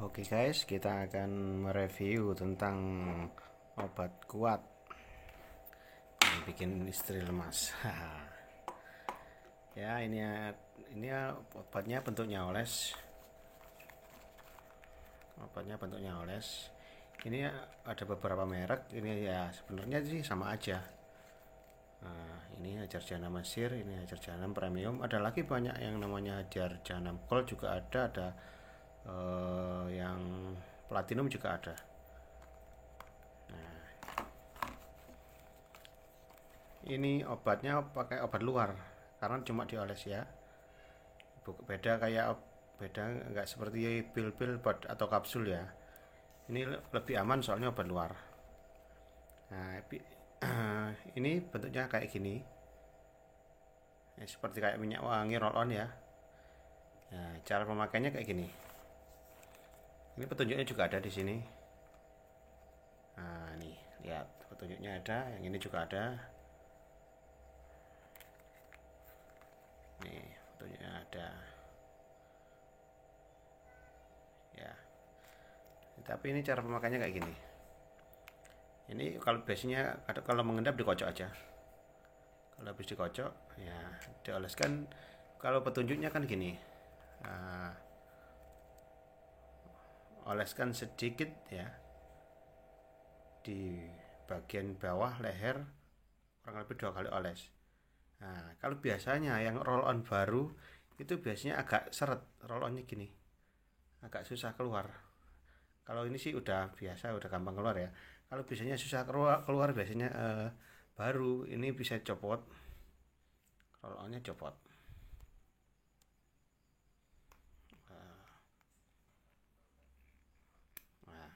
Oke guys, kita akan mereview tentang obat kuat yang bikin istri lemas. Ya, ini obatnya bentuknya oles. Obatnya bentuknya oles. Ini ada beberapa merek. Ini ya sebenarnya sih sama aja. Nah, ini Hajar Janam Mesir, ini Hajar Janam Premium. Ada lagi banyak yang namanya Hajar Janam Gold juga ada yang Platinum juga ada. Ini obatnya pakai obat luar karena cuma dioles ya. Beda kayak beda nggak seperti pil-pil atau kapsul ya. Ini lebih aman soalnya obat luar. Nah, ini bentuknya kayak gini. Ya, seperti kayak minyak wangi roll on ya. Nah, cara pemakainya kayak gini. Ini petunjuknya juga ada di sini. Nah, nih, lihat petunjuknya ada, yang ini juga ada. Nih, petunjuknya ada. Ya. Tapi ini cara pemakainya kayak gini. Ini kalau biasanya kalau mengendap dikocok aja. Kalau habis dikocok ya dioleskan. Kalau petunjuknya kan gini. Nah, oleskan sedikit ya di bagian bawah leher, kurang lebih 2 kali oles. Nah, kalau biasanya yang roll on baru itu biasanya agak seret, roll onnya gini, agak susah keluar. Kalau ini sih udah biasa, udah gampang keluar ya. Kalau biasanya susah keluar biasanya baru ini bisa copot, roll onnya copot. Nah,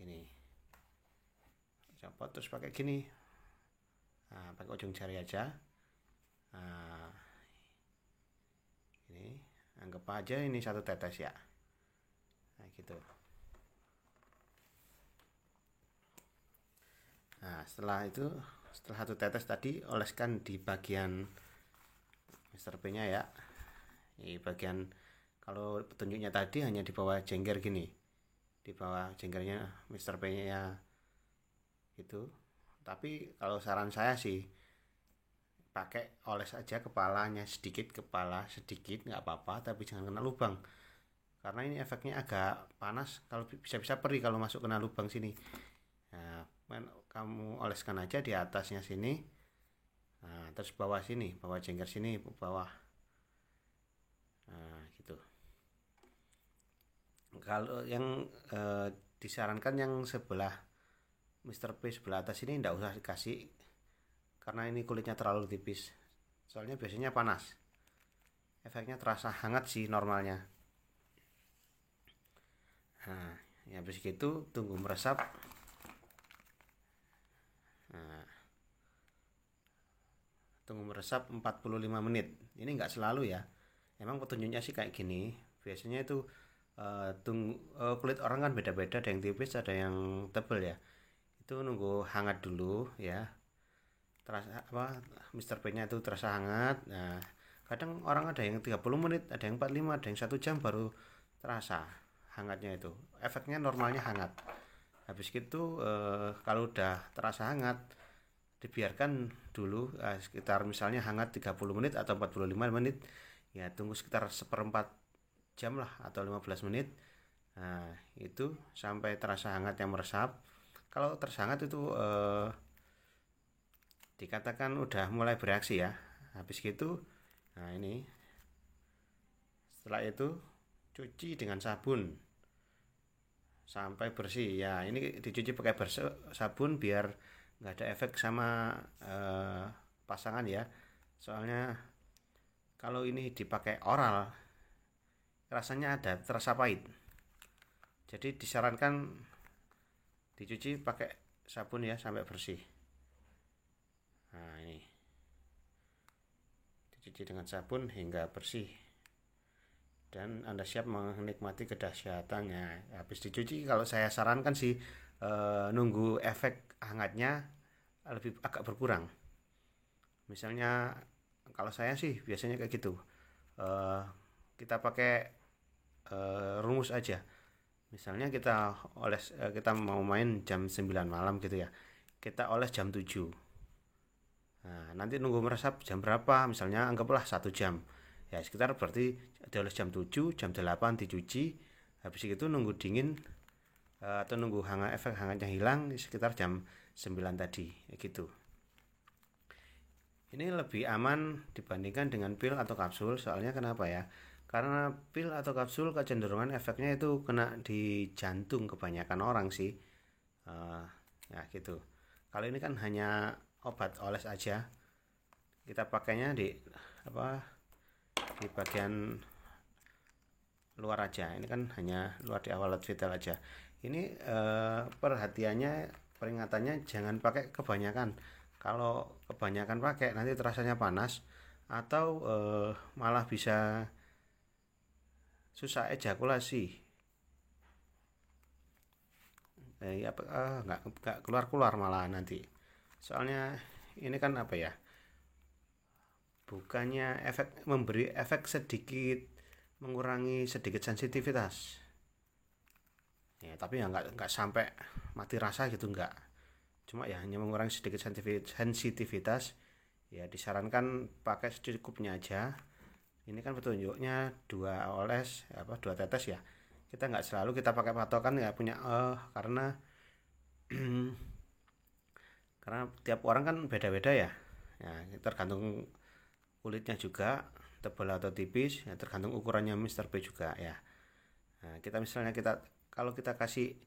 ini copot terus pakai gini. Nah, pakai ujung jari aja. Nah, ini anggap aja ini 1 tetes ya. Nah, gitu. Nah, setelah 1 tetes tadi oleskan di bagian Mister P-nya ya. Di bagian, kalau petunjuknya tadi hanya di bawah jengger gini. Di bawah jenggernya Mister P-nya ya gitu. Tapi kalau saran saya sih pakai oles aja kepalanya sedikit, kepala sedikit nggak apa-apa, tapi jangan kena lubang. Karena ini efeknya agak panas, kalau bisa-bisa perih kalau masuk kena lubang sini. Nah, kamu oleskan aja di atasnya sini. Nah, terus bawah sini, bawah jengger sini, bawah. Nah, gitu. Kalau yang disarankan yang sebelah Mister P sebelah atas ini tidak usah dikasih karena ini kulitnya terlalu tipis. Soalnya biasanya panas. Efeknya terasa hangat sih normalnya. Nah, ya habis gitu tunggu meresap. Nah, tunggu meresap 45 menit. Ini nggak selalu ya. Emang petunjuknya sih kayak gini. Biasanya itu kulit orang kan beda-beda, ada yang tipis, ada yang tebal ya. Itu nunggu hangat dulu ya. Terasa apa, Mister P-nya itu terasa hangat. Nah, kadang orang ada yang 30 menit, ada yang 45, ada yang 1 jam baru terasa hangatnya itu. Efeknya normalnya hangat. Habis gitu kalau udah terasa hangat dibiarkan dulu sekitar misalnya hangat 30 menit atau 45 menit. Ya tunggu sekitar seperempat jam lah atau 15 menit. Nah, itu sampai terasa hangat yang meresap. Kalau terasa hangat itu dikatakan udah mulai bereaksi ya. Habis gitu, nah ini setelah itu cuci dengan sabun sampai bersih ya. Ini dicuci pakai sabun biar nggak ada efek sama pasangan ya. Soalnya kalau ini dipakai oral rasanya ada terasa pahit. Jadi disarankan dicuci pakai sabun ya sampai bersih. Nah, ini dicuci dengan sabun hingga bersih dan Anda siap menikmati kedahsyatannya. Habis dicuci kalau saya sarankan sih nunggu efek hangatnya lebih agak berkurang. Misalnya kalau saya sih biasanya kayak gitu. Kita pakai rumus aja. Misalnya kita mau main jam 9 malam gitu ya, kita oles jam 7. Nah, nanti nunggu meresap jam berapa, misalnya anggaplah 1 jam, ya sekitar berarti dioles jam 7, jam 8 dicuci, habis itu nunggu dingin, atau nunggu efek hangatnya hilang sekitar jam 9 tadi, ya gitu. Ini lebih aman dibandingkan dengan pil atau kapsul, soalnya kenapa ya? Karena pil atau kapsul kecenderungan efeknya itu kena di jantung kebanyakan orang sih. Eh, ya gitu. Kalau ini kan hanya obat oles aja, kita pakainya apa di bagian luar aja. Ini kan hanya luar di awalat vital aja. Ini perhatiannya, peringatannya jangan pakai kebanyakan. Kalau kebanyakan pakai nanti terasanya panas atau malah bisa susah ejakulasi. Nggak keluar keluar malah nanti. Soalnya ini kan apa ya? Bukannya memberi efek sedikit, mengurangi sedikit sensitivitas. Ya, tapi ya nggak sampai mati rasa gitu, nggak. Cuma ya hanya mengurangi sedikit sensitivitas. Ya disarankan pakai secukupnya aja. Ini kan petunjuknya 2 tetes ya. Kita nggak selalu kita pakai patokan, nggak punya karena karena tiap orang kan beda-beda ya. Ya tergantung kulitnya juga, tebal atau tipis, ya tergantung ukurannya Mr. P juga ya. Nah, kalau kita kasih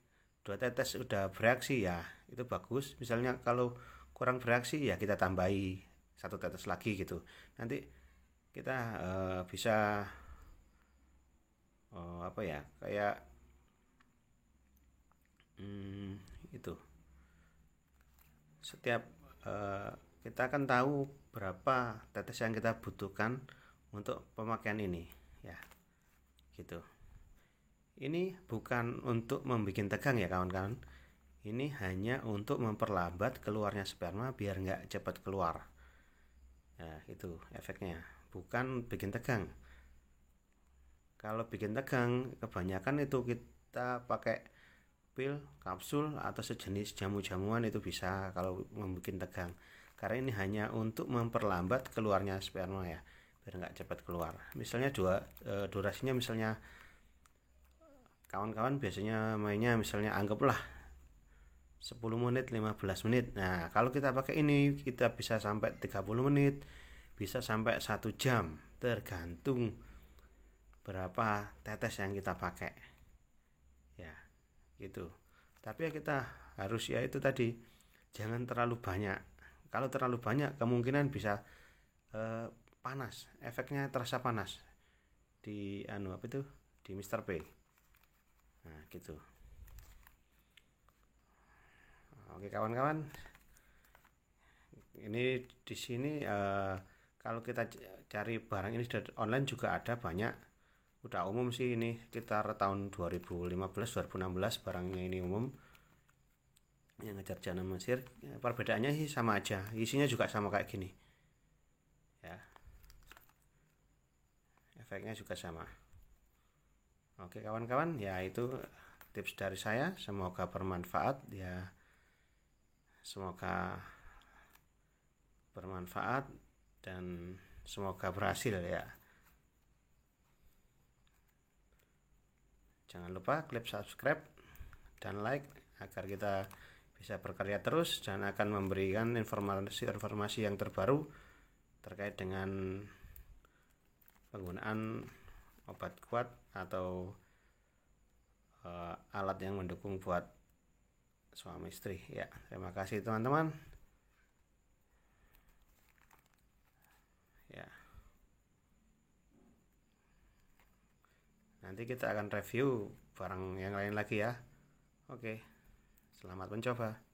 2 tetes udah bereaksi ya itu bagus. Misalnya kalau kurang bereaksi ya kita tambahi 1 tetes lagi gitu. Nanti kita bisa apa ya, kayak itu setiap kita akan tahu berapa tetes yang kita butuhkan untuk pemakaian ini ya gitu. Ini bukan untuk membuat tegang ya kawan-kawan, ini hanya untuk memperlambat keluarnya sperma biar nggak cepat keluar. Nah itu efeknya, bukan bikin tegang. Kalau bikin tegang kebanyakan itu kita pakai pil, kapsul atau sejenis jamu-jamuan itu bisa kalau membuat tegang. Karena ini hanya untuk memperlambat keluarnya sperma ya, biar nggak cepat keluar. Misalnya durasinya misalnya kawan-kawan biasanya mainnya misalnya anggaplah 10 menit 15 menit. Nah kalau kita pakai ini kita bisa sampai 30 menit, bisa sampai 1 jam, tergantung berapa tetes yang kita pakai ya gitu. Tapi ya kita harus ya itu tadi, jangan terlalu banyak. Kalau terlalu banyak kemungkinan bisa panas, efeknya terasa panas di di Mr. P. Nah gitu. Oke kawan-kawan, ini di sini kalau kita cari barang ini online juga ada banyak, udah umum sih, ini sekitar tahun 2015-2016 barangnya ini umum yang ngejar jana Mesir. Perbedaannya sih sama aja, isinya juga sama kayak gini ya, efeknya juga sama. Oke kawan-kawan, ya itu tips dari saya, semoga bermanfaat ya, semoga bermanfaat dan semoga berhasil ya. Jangan lupa klik subscribe dan like agar kita bisa berkarya terus dan akan memberikan informasi-informasi yang terbaru terkait dengan penggunaan obat kuat atau alat yang mendukung buat suami istri ya. Terima kasih teman-teman ya. Nanti kita akan review barang yang lain lagi ya. Oke, selamat mencoba.